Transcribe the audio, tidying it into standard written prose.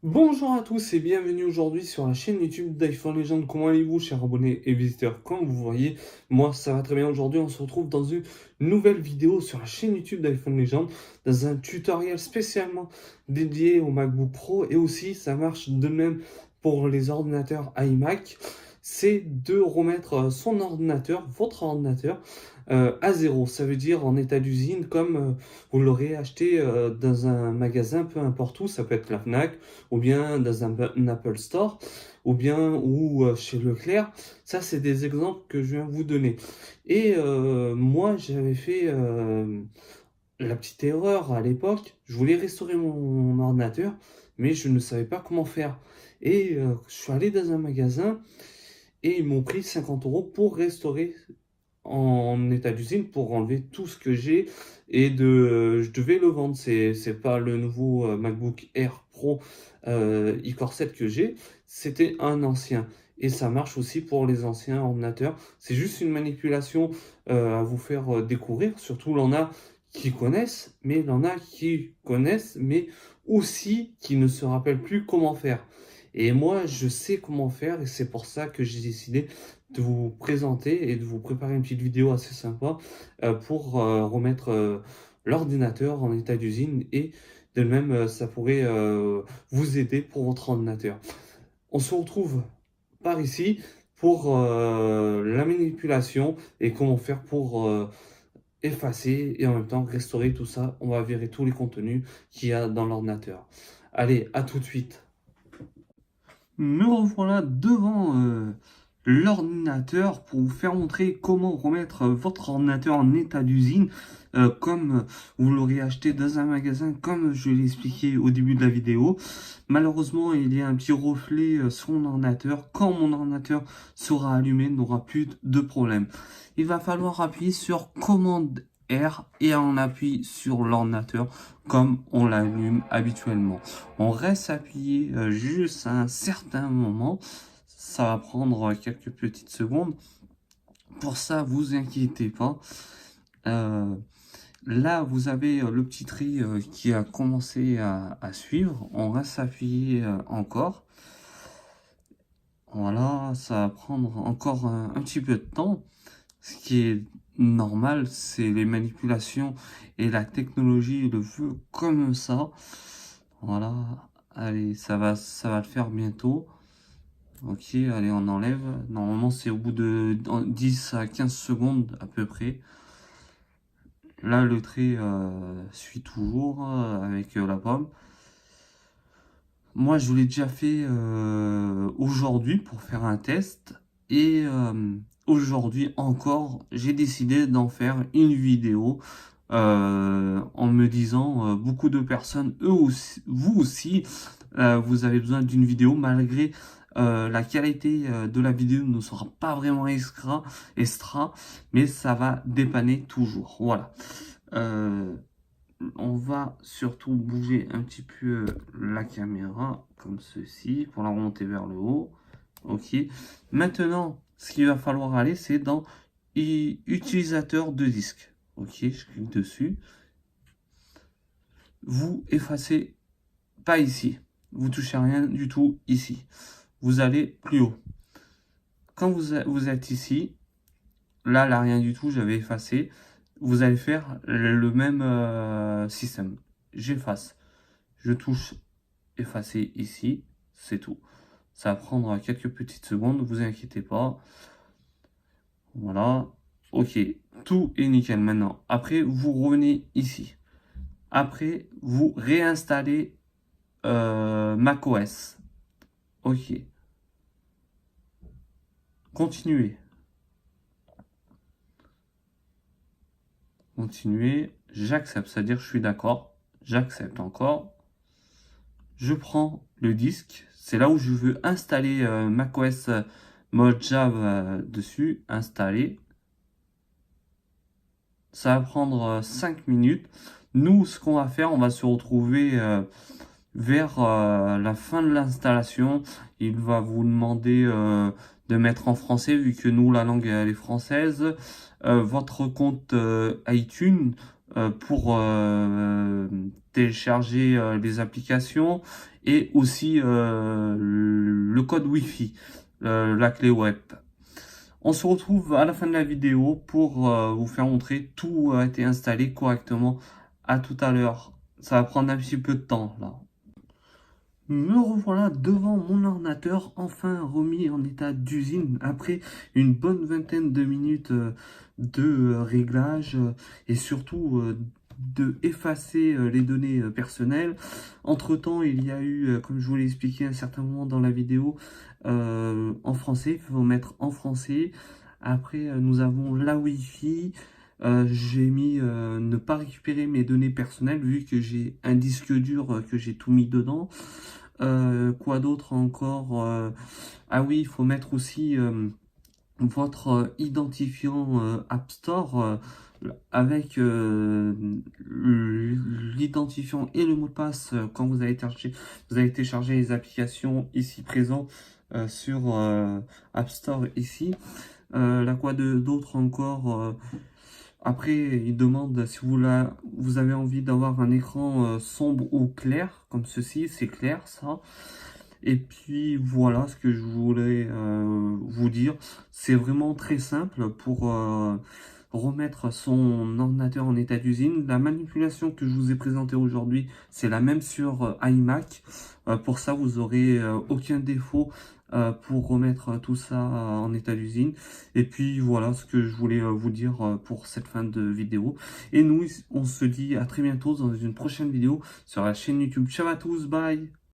Bonjour à tous et bienvenue aujourd'hui sur la chaîne YouTube d'iPhone Legend. Comment allez-vous, chers abonnés et visiteurs? Comme vous voyez, moi ça va très bien. Aujourd'hui, on se retrouve dans une nouvelle vidéo sur la chaîne YouTube d'iPhone Legend, dans un tutoriel spécialement dédié au MacBook Pro, et aussi ça marche de même pour les ordinateurs iMac. C'est de remettre son ordinateur, votre ordinateur, à zéro. Ça veut dire en état d'usine, comme vous l'aurez acheté dans un magasin, peu importe où. Ça peut être la Fnac, ou bien dans un Apple Store, ou bien chez Leclerc. Ça, c'est des exemples que je viens de vous donner. Et moi, j'avais fait la petite erreur à l'époque. Je voulais restaurer mon ordinateur, mais je ne savais pas comment faire. Et je suis allé dans un magasin et ils m'ont pris 50 euros pour restaurer en état d'usine, pour enlever tout ce que j'ai, et je devais le vendre. C'est pas le nouveau MacBook Air Pro iCore 7 que j'ai, c'était un ancien. Et ça marche aussi pour les anciens ordinateurs. C'est juste une manipulation à vous faire découvrir. Surtout, il y en a qui connaissent, mais il y en a qui connaissent, mais aussi qui ne se rappellent plus comment faire. Et moi, je sais comment faire, et c'est pour ça que j'ai décidé de vous présenter et de vous préparer une petite vidéo assez sympa pour remettre l'ordinateur en état d'usine, et de même ça pourrait vous aider pour votre ordinateur. On se retrouve par ici pour la manipulation et comment faire pour effacer et en même temps restaurer tout ça. On va virer tous les contenus qu'il y a dans l'ordinateur. Allez, à tout de suite. Me revoilà devant l'ordinateur pour vous faire montrer comment remettre votre ordinateur en état d'usine, comme vous l'aurez acheté dans un magasin, comme je l'ai expliqué au début de la vidéo. Malheureusement, il y a un petit reflet sur mon ordinateur. Quand mon ordinateur sera allumé, n'aura plus de problème. Il va falloir appuyer sur commande R et on appuie sur l'ordinateur comme on l'allume habituellement. On reste appuyé juste à un certain moment. Ça va prendre quelques petites secondes. Pour ça, vous inquiétez pas. Là, vous avez le petit tri qui a commencé à suivre. On reste appuyé encore. Voilà, ça va prendre encore un petit peu de temps. Ce qui est normal, c'est les manipulations et la technologie le veut comme ça. Voilà, allez, ça va le faire bientôt. Ok, allez, on enlève. Normalement, c'est au bout de 10 à 15 secondes à peu près. Là, le trait suit toujours avec la pomme. Moi, je l'ai déjà fait aujourd'hui pour faire un test. Et aujourd'hui encore, j'ai décidé d'en faire une vidéo en me disant, beaucoup de personnes, eux aussi, vous aussi, vous avez besoin d'une vidéo, malgré la qualité de la vidéo ne sera pas vraiment extra, mais ça va dépanner toujours. Voilà. On va surtout bouger un petit peu la caméra comme ceci pour la remonter vers le haut. Ok. Maintenant, ce qu'il va falloir aller, c'est dans utilisateur de disque. Ok, je clique dessus. Vous effacez pas ici. Vous touchez rien du tout ici. Vous allez plus haut. Quand vous êtes ici, là, rien du tout, j'avais effacé. Vous allez faire le même système. J'efface. Je touche effacer ici. C'est tout. Ça va prendre quelques petites secondes, ne vous inquiétez pas. Voilà. Ok. Tout est nickel maintenant. Après, vous revenez ici. Après, vous réinstallez macOS. Ok. Continuez. Continuez. J'accepte, c'est-à-dire je suis d'accord. J'accepte encore. Je prends le disque. C'est là où je veux installer macOS Mojave dessus. Installer. Ça va prendre 5 minutes. Nous, ce qu'on va faire, on va se retrouver vers la fin de l'installation. Il va vous demander de mettre en français, vu que nous, la langue elle est française. Votre compte iTunes, pour télécharger les applications et aussi le code Wi-Fi, la clé web. On se retrouve à la fin de la vidéo pour vous faire montrer tout a été installé correctement. À tout à l'heure. Ça va prendre un petit peu de temps là. Me revoilà devant mon ordinateur, enfin remis en état d'usine après une bonne vingtaine de minutes de réglage et surtout de effacer les données personnelles. Entre-temps, il y a eu, comme je vous l'ai expliqué à un certain moment dans la vidéo, en français, il faut mettre en français. Après, nous avons la Wi-Fi. J'ai mis ne pas récupérer mes données personnelles vu que j'ai un disque dur que j'ai tout mis dedans. Quoi d'autre encore? Ah oui, il faut mettre aussi votre identifiant App Store avec l'identifiant et le mot de passe quand vous avez téléchargé les applications ici présentes sur App Store ici. Là quoi d'autre encore? Après, il demande si vous avez envie d'avoir un écran sombre ou clair, comme ceci, c'est clair ça. Et puis voilà ce que je voulais vous dire. C'est vraiment très simple pour remettre son ordinateur en état d'usine. La manipulation que je vous ai présentée aujourd'hui, c'est la même sur iMac. Pour ça, vous n'aurez aucun défaut pour remettre tout ça en état d'usine. Et puis voilà ce que je voulais vous dire pour cette fin de vidéo. Et nous, on se dit à très bientôt dans une prochaine vidéo sur la chaîne YouTube. Ciao à tous, bye!